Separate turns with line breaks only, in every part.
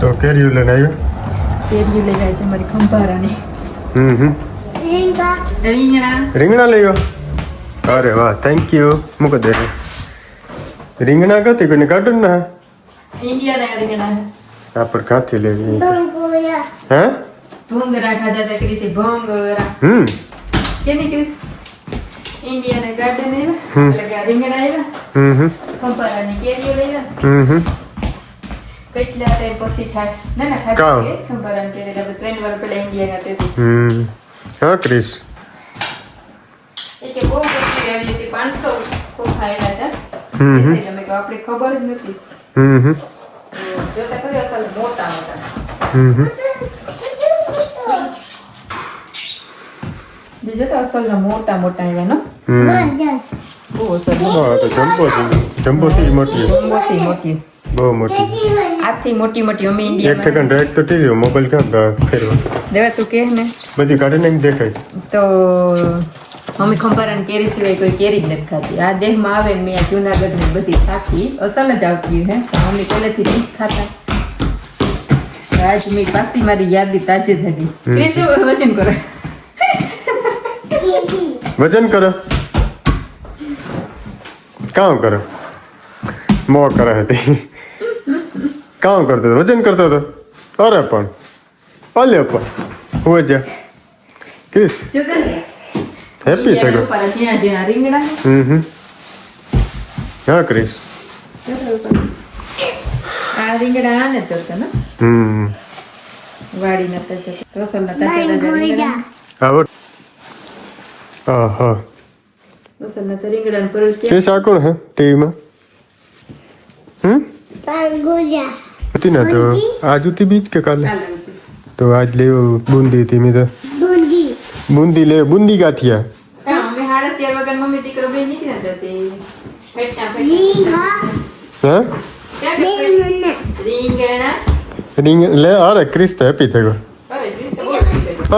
તો કેરીઓ લઈને આવ્યો.
કેરીઓ લઈ જાય છે મારી ખંભારાની.
રીંગણા લઈ ગયો. અરે વાહ, થેન્ક યુ. મૂકો દે. રીંગણા કતી કોઈને કાઢું ને
ઇન્ડિયાના રીંગણા.
આ પર કાથી લેવી? હે
ભોંગરા ખાધા હતા ક્રિસી, ભોંગરા. કેની ક્રિસ? ઇન્ડિયાના ગાર્ડન આવ્યા, એટલે રીંગણા આવ્યા. ખંભારાની કેરીઓ લઈ આવ્યા. કેટલા ટાઈમ પછી ખાય? ના ખાય ખંભારાની કેરી. 3 વાર પહેલા ઇન્ડિયા ગયા તે.
હા ક્રિસ.
કે બહુ મોટી આવી હતી, 500 કો ખાયેલા હતા. તમે કહો આપણે ખબર જ નથી. જોતા કરી અસલ મોટા મોટા. બીજા તો અસલ મોટા મોટા આવ્યા નો. બહુ અસલ.
હા તો જમ્બો થી મોટી.
મોટી મોટી.
બહુ મોટી.
આથી મોટી મોટી અમે ઇન્ડિયા.
એક સેકન્ડ રાખ તો ટીવી મોબાઈલ ક્યાં ફેરવા.
દેવા તું કે ને.
બધી કાઢીને દેખાય.
તો મમ્મી ખંભારાની કેરી સિવાય કોઈ કેરી જ નથી ખાતી. આ દેહમાં આવે ને મેં જુનાગઢની બધી ખાતી અસલ જ આવતી હે. મમ્મી પહેલેથી જ ખાતા. આજ મેં પાછી મારી યાદી તાજી થઈ ગઈ. વજન કરો.
વજન કરો. કામ કરો. મો કરે હતી. કામ કરતો હતો, વજન કરતો હતો. અરે પણ પાલ્યો પણ હોય જા ક્રિસ. હેપી થઈ ગયો. હા ક્રિસ.
આ રીંગણા આને તો ને વાડી ના તજે રસલ ના તજે રીંગણા.
હા
રસલ ના તો રીંગણા પર
ક્રિસ આ કોણ હે ટીવી માં? હતી ના તો આજ ઉતી બીજ કે કાલે? તો આજ લેવો બુંદી હતી મેં તો. બુંદી લે બુંદી ગાંઠિયા.
મમ્મી દીકરો બે નીકળ્યા
રીંગણ લે. અરે ક્રિસ તો હેપી થઈ ગયો.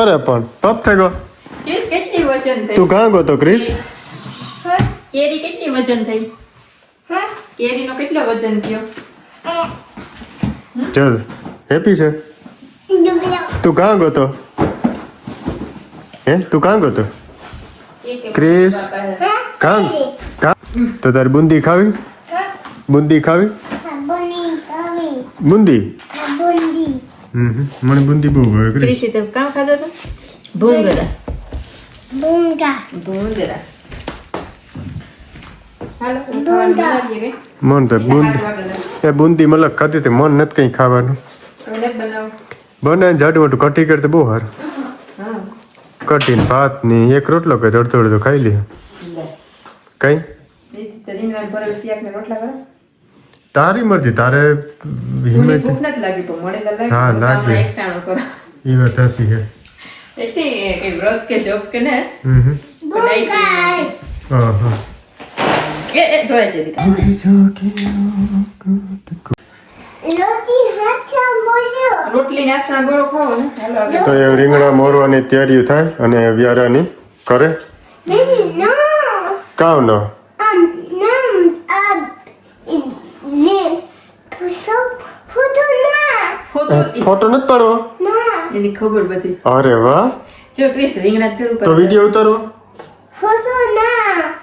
અરે પણ પપ થઈ ગયો.
કેટલી વજન થઈ?
તું કાં ગયો તો ક્રિસ?
કેરી કેટલી વજન થઈ? કેરીનો કેટલો વજન થયો?
ચાલ હેપી છે. તું કાં ગયો તો? હે તું કાં ગયો તો ક્રિસ? કાં તો તારી બુંદી ખાવી? બુંદી ખાવી? બુંદી મને બુંદી બહુ ભાવે.
ક્રિસ તે કાં ખાધો તો? ભૂંગરા. ભૂંગરા. હાલો ખાવાનું
મન તો બુંદી એ બુંદી મલક ખાધી તે મન નથી કઈ ખાવાનું. બનાવીને જાડું મોટું કટી કરते બહુ સારું. કટીને ભાત ની એક રોટલો કે અડધો અડધો ખાઈ લે. કઈ તારી મરજી. તારે હા લાગે એ વાત હસી હે. તો એ રીંગણા મોરવાની તૈયારી થાય અને વ્યારાની કરે. કામ ન ફોટો નથી પાડવો
એની ખબર બધી.
અરે વાહ.
જો ક્રિસ રીંગણા જરૂર
તો વિડિયો ઉતારવો.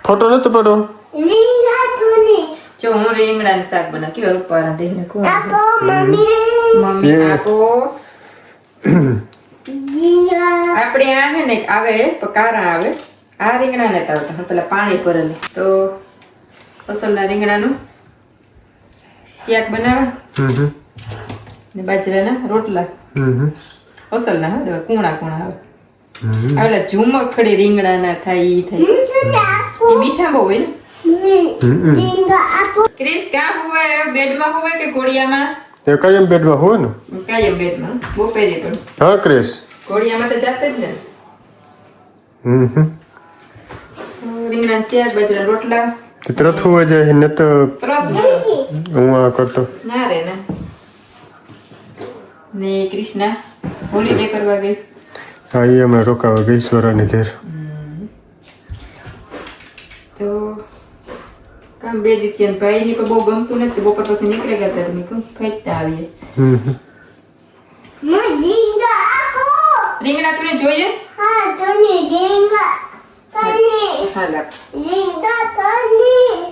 ફોટો નથી પાડવો.
જો હું રીંગણાનું શાક બનાવ કેવા રૂપારા દેખને કોણ મમ્મી આપો. આપણે આ હે ને આવે પકારા આવે. આ રીંગણા ને આવતા પેલા પાણી ભરેલું તો અસલના રીંગણાનું શાક બનાવે ને બાજરાના રોટલા. અસલના હા દેવા કુણા આવે. એટલે ઝુમખડી રીંગણાના થાય ઈ થાય. એ મીઠા બહુ હોય ને. ક્રિસ કા હોય બેડમાં હોય કે ઘોડિયામાં?
તે કાયમ બેડમાં હોય ને.
કાયમ બેડમાં બપોરે પણ.
હા ક્રિસ.
ઘોડિયામાં તો જાતે જ ને. રીંગણા શાક બાજરા રોટલા.
ત્રથું હોય જાય ને તો હું આ કરતો
ના રે ના. ને કૃષ્ણા હોલિડે કરવા ગઈ.
હા એ અમે રોકાવા ગઈ ઈશ્વરાની ઘેર.
તો કામ બે દીત્યાન ભાઈ ની પણ બહુ ગમતું નથી. બપોર પછી નીકળે ગયા ત્યારે મેં કહું ફેંકતા આવીએ. રીંગણા તું જોઈએ હાલ આપ.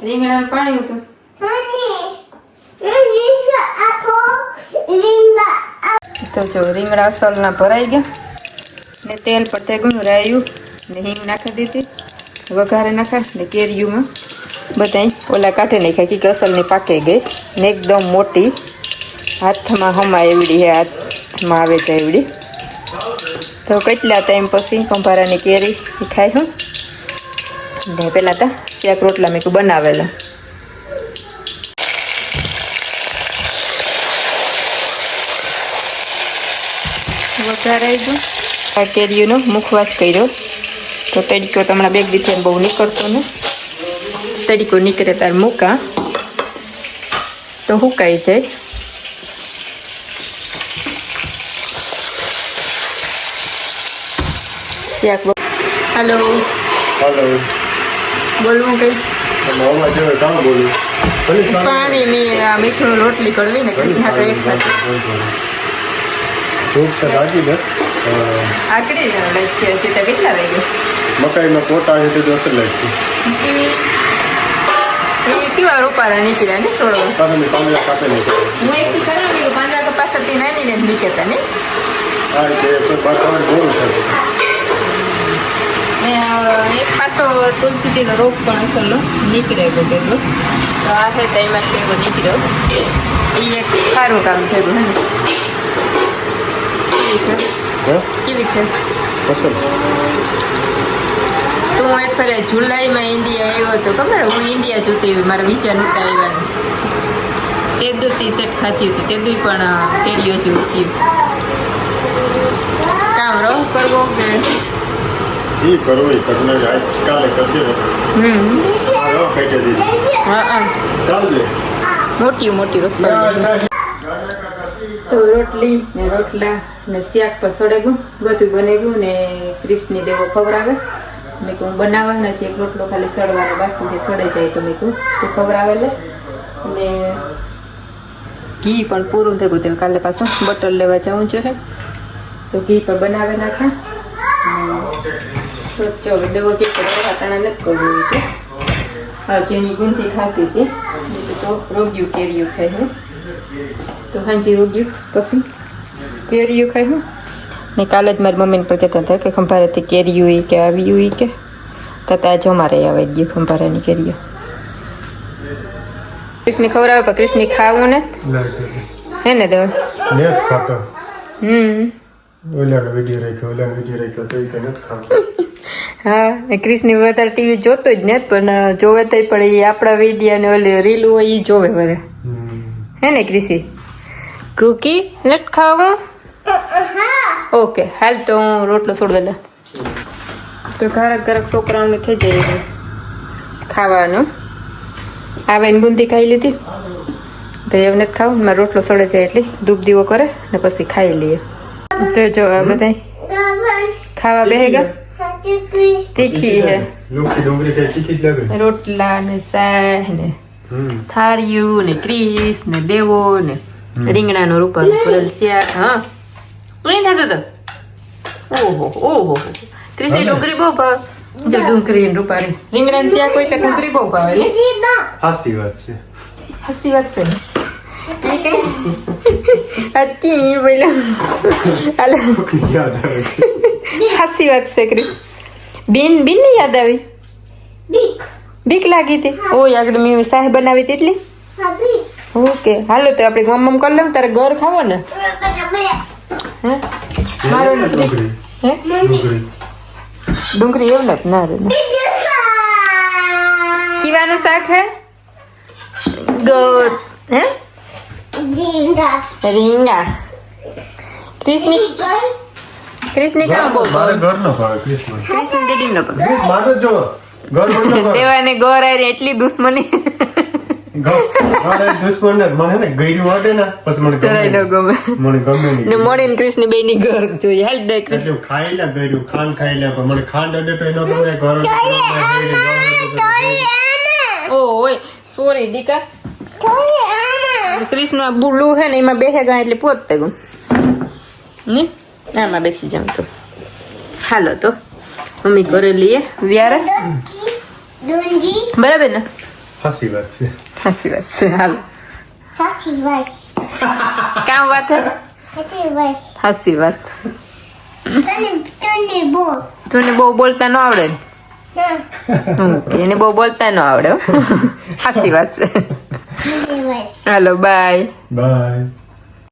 રીંગણાનું પાણી હતું તો જો રીંગણા અસલના ભરાઈ ગયા ને તેલ પર થઈ ગયું રાયું ને હિંગ નાખી દીધી વઘારે નાખા ને કેરીયુંમાં બધા ઓલા કાઢી નાખ્યા કે અસલની પાકી ગઈ ને એકદમ મોટી હાથમાં હમાય એવડી હે હાથમાં આવે છે એવડી તો કેટલા ટાઈમ પછી કંભારાની કેરી ખાઈ હું ને પેલા તો શાક રોટલા મેં બનાવેલા વઘારાઈ ગયું આ કેરીઓનો મુખવાસ કર્યો તો તડકો તમારા બેગ દીધે બહુ નીકળતો ને તડકો નીકળે તાર મૂકા તો હુકાઈ જાય શાક હાલો
હાલો
બોલવું કઈ
મામા જેવે કામ બોલું
પાણી મેં આ મીઠું રોટલી કડવી ને કૃષ્ણ તો એક
ધૂપ તો લાગી ને
આકડી લખી છે તો કેટલા વાગે
મકાઈમાં પોટા છે તો અસર લાગતી
કેવા રૂપારા નીકળ્યા ને છોડવા
તમે પાંદડા કાપે નહીં
હું એકથી કરાવી પાંદડા તો પાછળથી નાની ને નીકળતા ને
હા તે બાર બહુ થશે
ને એક પાછો તુલસીજીનો રોગ પણ અસરનો નીકળે ભેગો તો આ છે તો એમાં ભેગો નીકળ્યો એ એક સારું કામ થયું હે ને કેવી છે
પસંદ
તો હું એક ફરે જુલાઈમાં ઇન્ડિયા આવ્યો હતો ખબર હું ઇન્ડિયા જોતી મારા વિચાર નહોતા આવ્યા તે દૂધી સેટ ખાતી હતી તે દૂધ પણ કેરીઓ જેવું થયું કામ રહો કરવો કે
જી કરો એ કરને કાલે કરજે હા કઈ દીધી
હા
ચાલજે
મોટી મોટી રસોઈ તો રોટલી ને રોટલા ને શાક પર સડેગું બધું બનેગું ને ક્રિસની દેવો ખવડાવે મેં કહું બનાવવાના છે એક રોટલો ખાલી સડવાનો બાકી છે સડે જાય તો મેં કહું તો ખવડાવેલે ને ઘી પણ પૂરું થઈ ગયું કાલે પાછું બટર લેવા જવું જોઈએ તો ઘી પણ બનાવે નાખા ચો દેવો કે વાટાણા નથી કરવું કે હા જેની ગુંથી ખાતી હતી તો રોગ્યું કેરીયું ખાઈ હું તો હાજી રોગ્યું પછી કેરીયું ખાઈ હું ને કાલે જ મારી મમ્મીને પણ કહેતા હતા કે ખંભારેથી કેરીયું કે આવ્યું કે તતા આજે અમારે આવી ગયું ખંભારાની કેરીઓ કૃષ્ણ ખવડાવે પણ કૃષ્ણ ખાવું ને હે ને દેવ
નેટ ખાતો ઓલાનો વિડિયો રાખ્યો તો એ કે નથી ખાતો
હા કૃષ્ણ વધારે ટીવી જોતો જ ને પણ જોવે તો પણ એ આપણા વિડીયો ને ઓલી રીલ હોય એ જોવે વરે હે ને કૃષિ કુકી નથી ખાવું ઓકે હાલ તો હું રોટલો છોડવા તો ઘરક છોકરાઓને થઈ જાય ખાવાનું આવે ને બુંદી ખાઈ લીધી તો એવું નથી ખાવું મારે રોટલો સડે જાય એટલે ધૂપ દીવો કરે ને પછી ખાઈ લઈએ તો જો આ બધા ખાવા બેહે ગયા તીખી હે રોટલા ને શાક ને થાળિયું ને ક્રીસ ને દેવો ને રીંગણાનો રૂપા બદલ શાક હા નહીં થતો તો ઓહો ઓહો ક્રિસની ડુંગળી બહુ ભાવે જો ડુંગળી ને રૂપારી રીંગણા શાક હોય તો ડુંગળી બહુ ભાવે ને
હાસી વાત છે
હસી વાત છે એ કઈ અતી બોલા હાલો
યાદ આવે
હસી વાત છે ક્રિસ બિન ને યાદ આવી બીક લાગી હતી ઓય આગળ મેં સાહેબ બનાવી હતી એટલી ઓકે હાલો તો આપણે ગમમ કરી લઉં તારે ઘર ખાવો ને હે મારો
ડુંગળી
હે ડુંગળી એવું નથી ના રે કીવાનું શાક હે ગોટ હે રીંગા કૃષ્ણ કામ બહુ
મારે ઘર ન ભાવે કૃષ્ણ
કૃષ્ણ દીદી નો
મારે જો ઘર ન ભાવે
દેવાને ગોર આરી એટલી દુશ્મની
મારે દુશ્મન ને મને ને ગઈરું વાટે ને પછી મને
જરાય ન ગમે
મને ગમે નહીં
ને મોડી ને કૃષ્ણ બે ની ઘર જોઈએ હાલ દે કૃષ્ણ
એટલે ખાઈ લે ગઈરું ખાંડ ખાઈ લે પણ મને ખાંડ અડે તો એનો ગમે ઘર
ઓ ઓય સોરી દીકા કૃષ્ણ આ બુલું હે ને એમાં બેહે ગયા એટલે પોત ગયું ને આમાં બેસી જાઉં તો હાલો તો મમ્મી કરી લઈએ વ્યારે બરાબર ને
હાસી વાત છે
હાસી વાત છે હાલો કામ વાત હે હાસી વાત તને બહુ બોલતા ન આવડે ને એને બહુ બોલતા ન આવડે હાસી વાત છે હાલો બાય
બાય